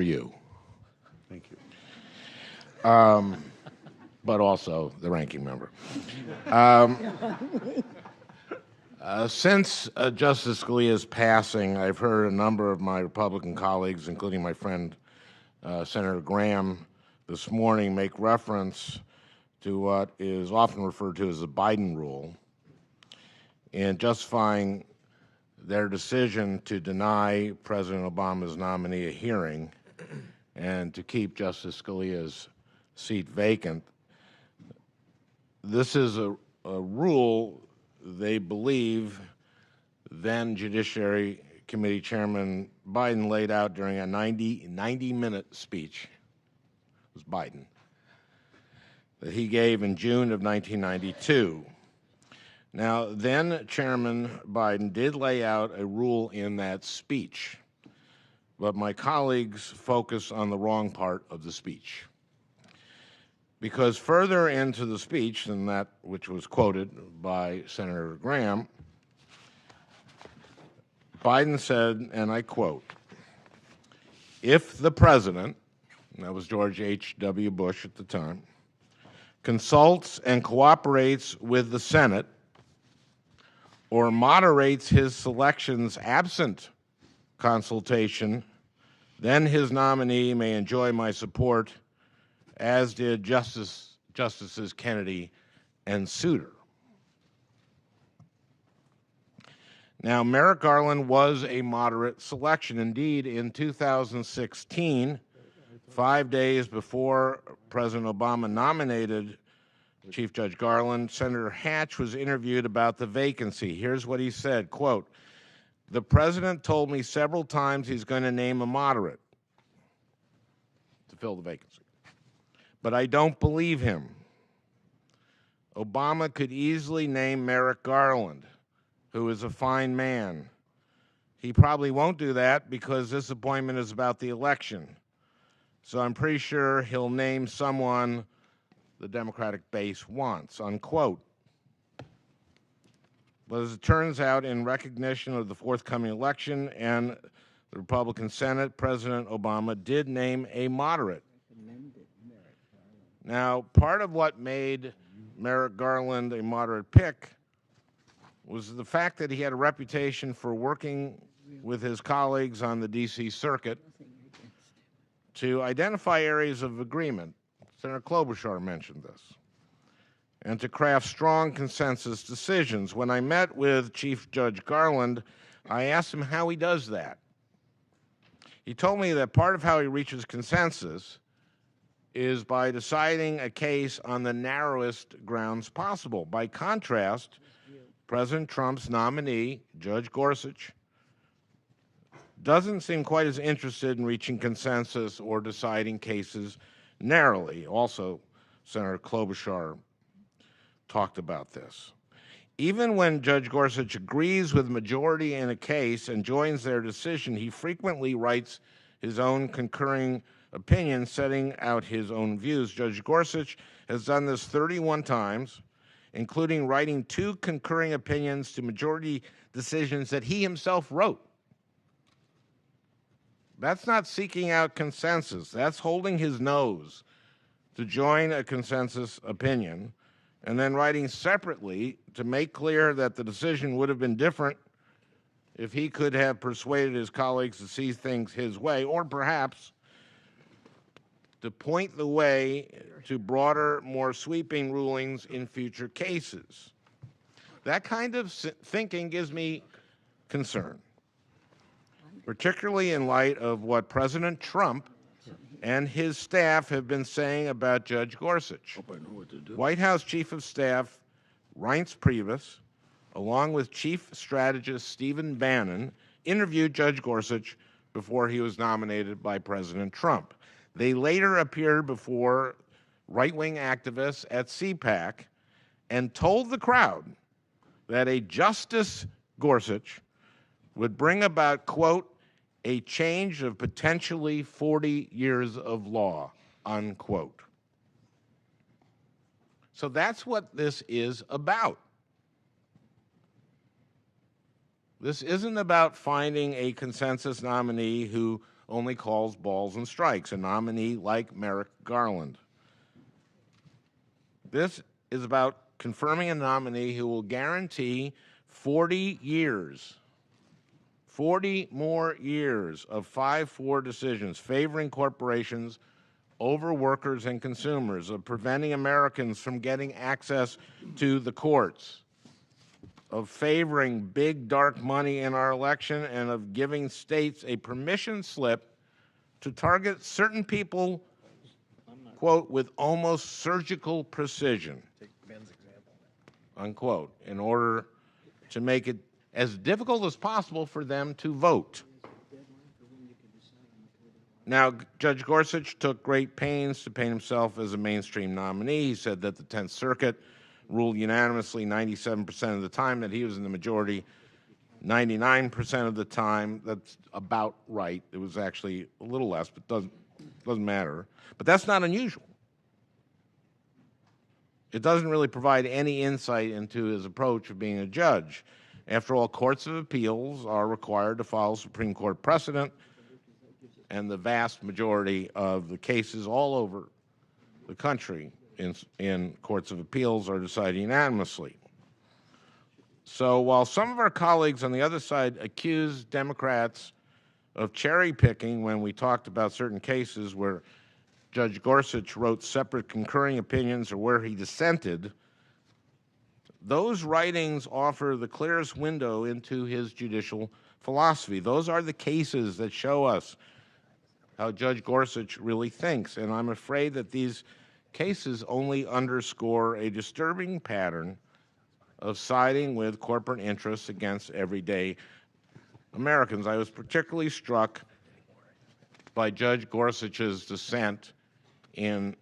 you. Thank you. But also the ranking member. Since Justice Scalia's passing, I've heard a number of my Republican colleagues, including my friend Senator Graham, this morning make reference to what is often referred to as the Biden rule in justifying their decision to deny President Obama's nominee a hearing and to keep Justice Scalia's seat vacant. This is a rule they believe then Judiciary Committee Chairman Biden laid out during a 90-minute speech. It was Biden that he gave in June of 1992. Now, then Chairman Biden did lay out a rule in that speech, but my colleagues focus on the wrong part of the speech. Because further into the speech than that which was quoted by Senator Graham, Biden said, and I quote, "If the president," and that was George H.W. Bush at the time, "consults and cooperates with the Senate or moderates his selections absent consultation, then his nominee may enjoy my support, as did Justices Kennedy and Souter." Now, Merrick Garland was a moderate selection. Indeed, in 2016, 5 days before President Obama nominated Chief Judge Garland, Senator Hatch was interviewed about the vacancy. Here's what he said, quote, "The president told me several times he's going to name a moderate to fill the vacancy, but I don't believe him. Obama could easily name Merrick Garland, who is a fine man. He probably won't do that because this appointment is about the election. So I'm pretty sure he'll name someone the Democratic base wants," unquote. But as it turns out, in recognition of the forthcoming election and the Republican Senate, President Obama did name a moderate. Now, part of what made Merrick Garland a moderate pick was the fact that he had a reputation for working with his colleagues on the D.C. Circuit to identify areas of agreement. Senator Klobuchar mentioned this. And to craft strong consensus decisions. When I met with Chief Judge Garland, I asked him how he does that. He told me that part of how he reaches consensus is by deciding a case on the narrowest grounds possible. By contrast, President Trump's nominee, Judge Gorsuch, doesn't seem quite as interested in reaching consensus or deciding cases narrowly. Also, Senator Klobuchar talked about this. Even when Judge Gorsuch agrees with the majority in a case and joins their decision, he frequently writes his own concurring opinion, setting out his own views. Judge Gorsuch has done this 31 times, including writing 2 concurring opinions to majority decisions that he himself wrote. That's not seeking out consensus. That's holding his nose to join a consensus opinion and then writing separately to make clear that the decision would have been different if he could have persuaded his colleagues to see things his way, or perhaps to point the way to broader, more sweeping rulings in future cases. That kind of thinking gives me concern, particularly in light of what President Trump and his staff have been saying about Judge Gorsuch. White House Chief of Staff Reince Priebus, along with Chief Strategist Stephen Bannon, interviewed Judge Gorsuch before he was nominated by President Trump. They later appeared before right-wing activists at CPAC and told the crowd that a Justice Gorsuch would bring about, quote, "a change of potentially 40 years of law," unquote. So that's what this is about. This isn't about finding a consensus nominee who only calls balls and strikes, a nominee like Merrick Garland. This is about confirming a nominee who will guarantee 40 years, 40 more years of 5-4 decisions favoring corporations over workers and consumers, of preventing Americans from getting access to the courts, of favoring big dark money in our election, and of giving states a permission slip to target certain people, quote, with almost surgical precision, unquote, in order to make it as difficult as possible for them to vote. Now, Judge Gorsuch took great pains to paint himself as a mainstream nominee. He said that the 10th Circuit ruled unanimously 97% of the time that he was in the majority, 99% of the time. That's about right. It was actually a little less, but doesn't matter. But that's not unusual. It doesn't really provide any insight into his approach of being a judge. After all, courts of appeals are required to follow Supreme Court precedent, and the vast majority of the cases all over the country in courts of appeals are decided unanimously. So while some of our colleagues on the other side accuse Democrats of cherry picking when we talked about certain cases where Judge Gorsuch wrote separate concurring opinions or where he dissented, those writings offer the clearest window into his judicial philosophy. Those are the cases that show us how Judge Gorsuch really thinks, and I'm afraid that these cases only underscore a disturbing pattern of siding with corporate interests against everyday Americans. I was particularly struck by Judge Gorsuch's dissent in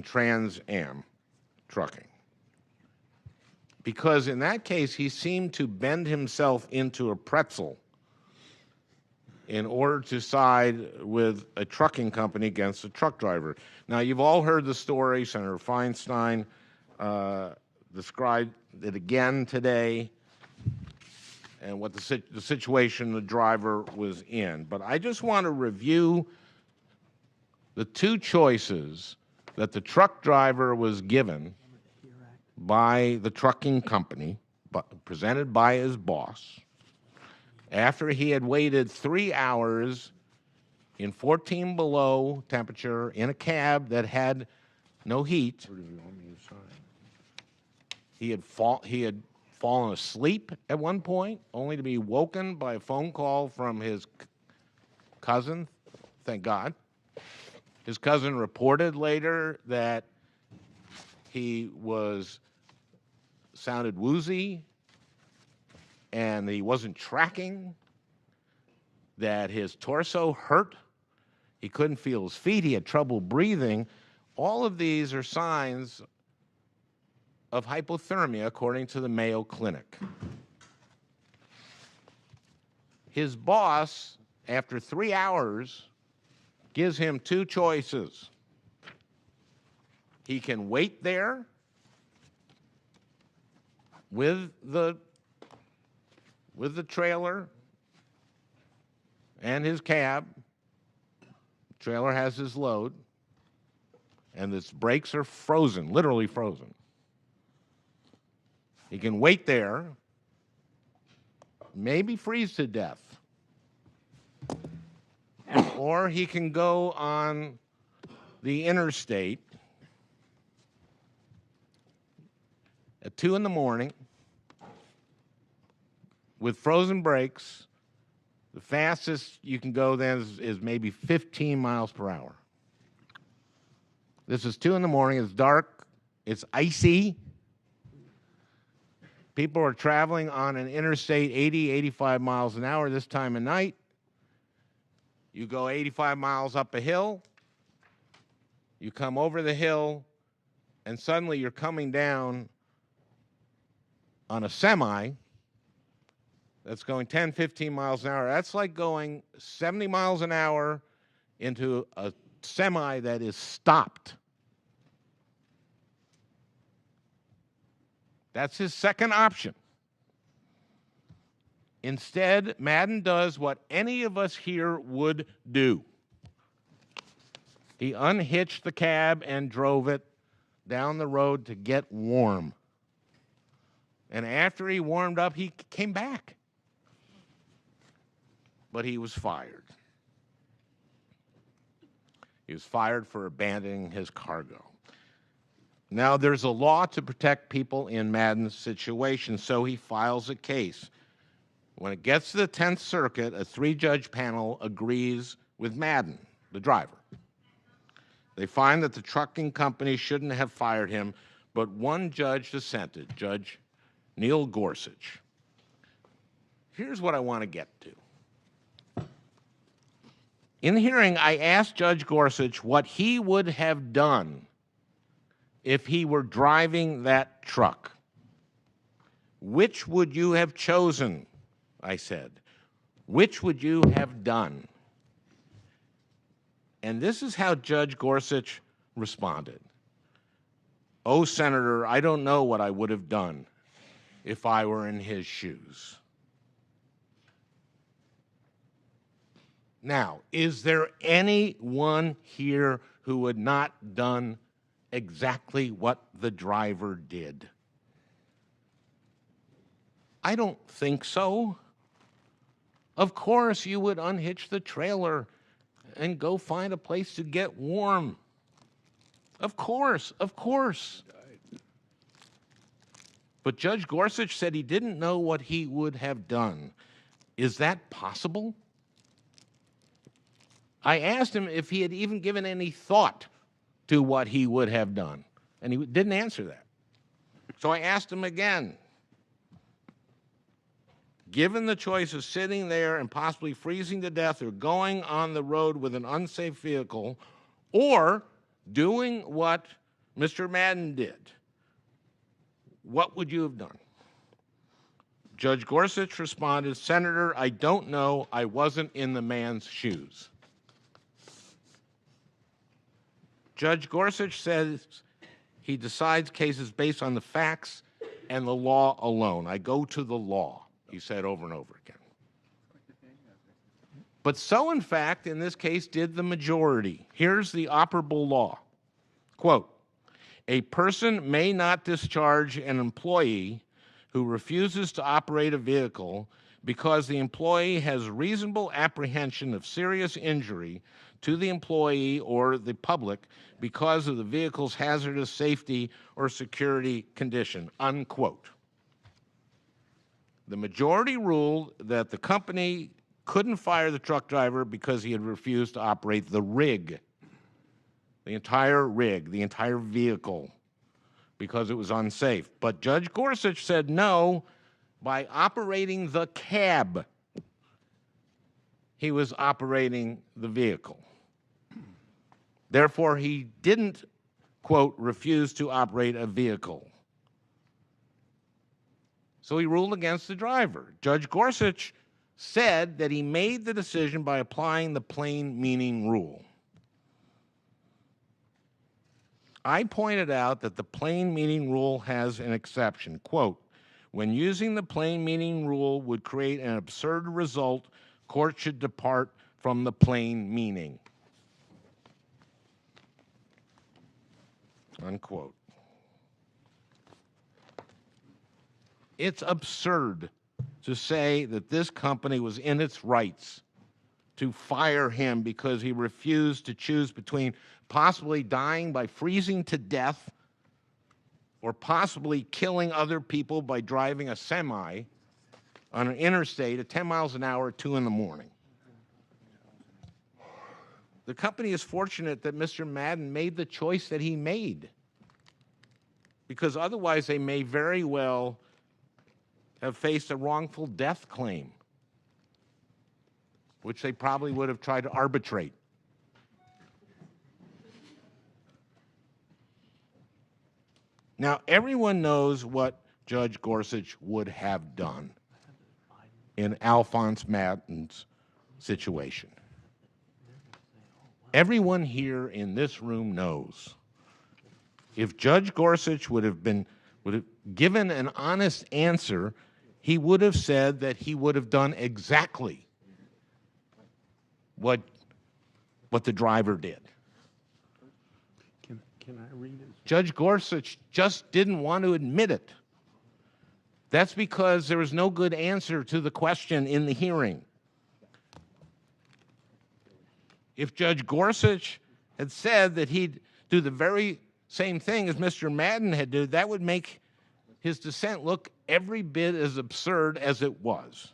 Trans Am trucking, because in that case he seemed to bend himself into a pretzel in order to side with a trucking company against a truck driver. Now, you've all heard the story. Senator Feinstein described it again today and what the situation the driver was in. But I just want to review the two choices that the truck driver was given by the trucking company, presented by his boss, after he had waited 3 hours in 14 below temperature in a cab that had no heat. He had fallen asleep at one point, only to be woken by a phone call from his cousin, thank God. His cousin reported later that he sounded woozy, and he wasn't tracking, that his torso hurt, he couldn't feel his feet, he had trouble breathing. All of these are signs of hypothermia, according to the Mayo Clinic. His boss, after 3 hours, gives him two choices. He can wait there with the trailer and his cab. The trailer has his load, and its brakes are frozen, literally frozen. He can wait there, maybe freeze to death, or he can go on the interstate at 2 in the morning with frozen brakes. The fastest you can go then is maybe 15 miles per hour. This is 2 in the morning, it's dark, it's icy. People are traveling on an interstate 80, 85 miles an hour this time of night. You go 85 miles up a hill, you come over the hill, and suddenly you're coming down on a semi that's going 10, 15 miles an hour. That's like going 70 miles an hour into a semi that is stopped. That's his second option. Instead, Madden does what any of us here would do. He unhitched the cab and drove it down the road to get warm. And after he warmed up, he came back. But he was fired. He was fired for abandoning his cargo. Now, there's a law to protect people in Madden's situation, so he files a case. When it gets to the 10th Circuit, a 3-judge panel agrees with Madden, the driver. They find that the trucking company shouldn't have fired him, but one judge dissented, Judge Neil Gorsuch. Here's what I want to get to. In the hearing, I asked Judge Gorsuch what he would have done if he were driving that truck. Which would you have chosen? I said. Which would you have done? And this is how Judge Gorsuch responded. Oh, Senator, I don't know what I would have done if I were in his shoes. Now, is there anyone here who had not done exactly what the driver did? I don't think so. Of course, you would unhitch the trailer and go find a place to get warm. Of course, of course. But Judge Gorsuch said he didn't know what he would have done. Is that possible? I asked him if he had even given any thought to what he would have done, and he didn't answer that. So I asked him again. Given the choice of sitting there and possibly freezing to death or going on the road with an unsafe vehicle or doing what Mr. Madden did, what would you have done? Judge Gorsuch responded, Senator, I don't know. I wasn't in the man's shoes. Judge Gorsuch says he decides cases based on the facts and the law alone. I go to the law, he said over and over again. But so, in fact, in this case, did the majority. Here's the operable law. Quote, a person may not discharge an employee who refuses to operate a vehicle because the employee has reasonable apprehension of serious injury to the employee or the public because of the vehicle's hazardous safety or security condition, unquote. The majority ruled that the company couldn't fire the truck driver because he had refused to operate the rig, the entire rig, the entire vehicle, because it was unsafe. But Judge Gorsuch said no, by operating the cab, he was operating the vehicle. Therefore, he didn't, quote, refuse to operate a vehicle. So he ruled against the driver. Judge Gorsuch said that he made the decision by applying the plain meaning rule. I pointed out that the plain meaning rule has an exception. Quote, when using the plain meaning rule would create an absurd result, court should depart from the plain meaning. Unquote. It's absurd to say that this company was in its rights to fire him because he refused to choose between possibly dying by freezing to death or possibly killing other people by driving a semi on an interstate at 10 miles an hour at 2 in the morning. The company is fortunate that Mr. Madden made the choice that he made, because otherwise they may very well have faced a wrongful death claim, which they probably would have tried to arbitrate. Now, everyone knows what Judge Gorsuch would have done in Alphonse Madden's situation. Everyone here in this room knows if Judge Gorsuch would have given an honest answer, he would have said that he would have done exactly what the driver did. Can I read it? Judge Gorsuch just didn't want to admit it. That's because there was no good answer to the question in the hearing. If Judge Gorsuch had said that he'd do the very same thing as Mr. Madden had done, that would make his dissent look every bit as absurd as it was.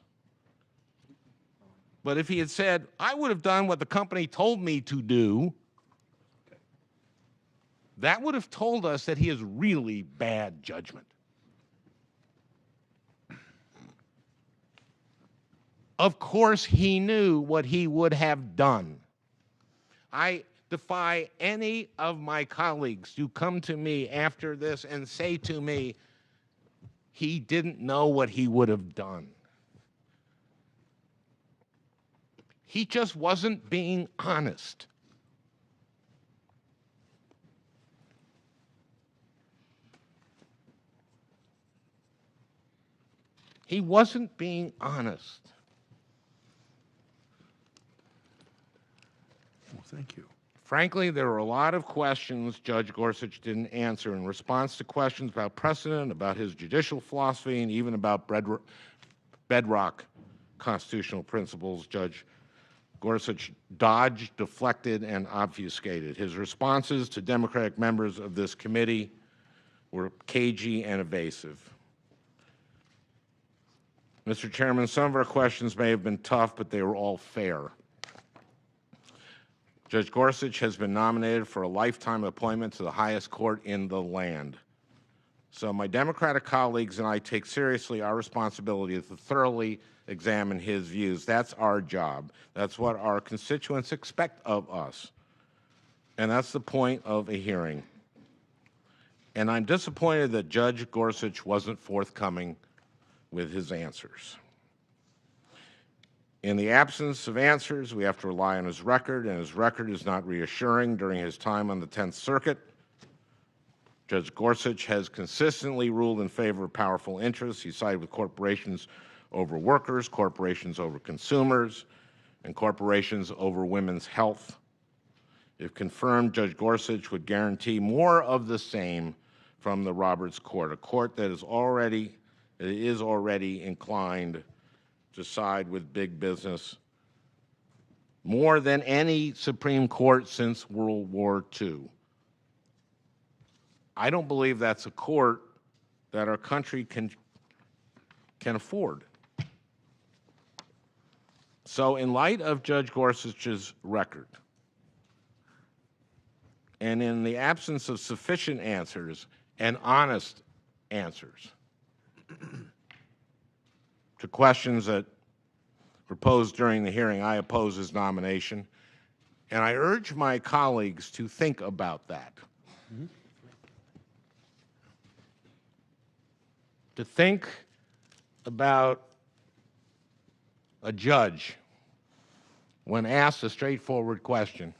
But if he had said, I would have done what the company told me to do, that would have told us that he has really bad judgment. Of course, he knew what he would have done. I defy any of my colleagues to come to me after this and say to me, he didn't know what he would have done. He just wasn't being honest. He wasn't being honest. Well, thank you. Frankly, there were a lot of questions Judge Gorsuch didn't answer in response to questions about precedent, about his judicial philosophy, and even about bedrock constitutional principles. Judge Gorsuch dodged, deflected, and obfuscated. His responses to Democratic members of this committee were cagey and evasive. Mr. Chairman, some of our questions may have been tough, but they were all fair. Judge Gorsuch has been nominated for a lifetime appointment to the highest court in the land. So my Democratic colleagues and I take seriously our responsibility to thoroughly examine his views. That's our job. That's what our constituents expect of us. And that's the point of a hearing. And I'm disappointed that Judge Gorsuch wasn't forthcoming with his answers. In the absence of answers, we have to rely on his record, and his record is not reassuring. During his time on the 10th Circuit, Judge Gorsuch has consistently ruled in favor of powerful interests. He sided with corporations over workers, corporations over consumers, and corporations over women's health. If confirmed, Judge Gorsuch would guarantee more of the same from the Roberts Court, a court that is already inclined to side with big business more than any Supreme Court since World War II. I don't believe that's a court that our country can afford. So in light of Judge Gorsuch's record, and in the absence of sufficient answers and honest answers to questions that were posed during the hearing, I oppose his nomination. And I urge my colleagues to think about that. To think about a judge when asked a straightforward question.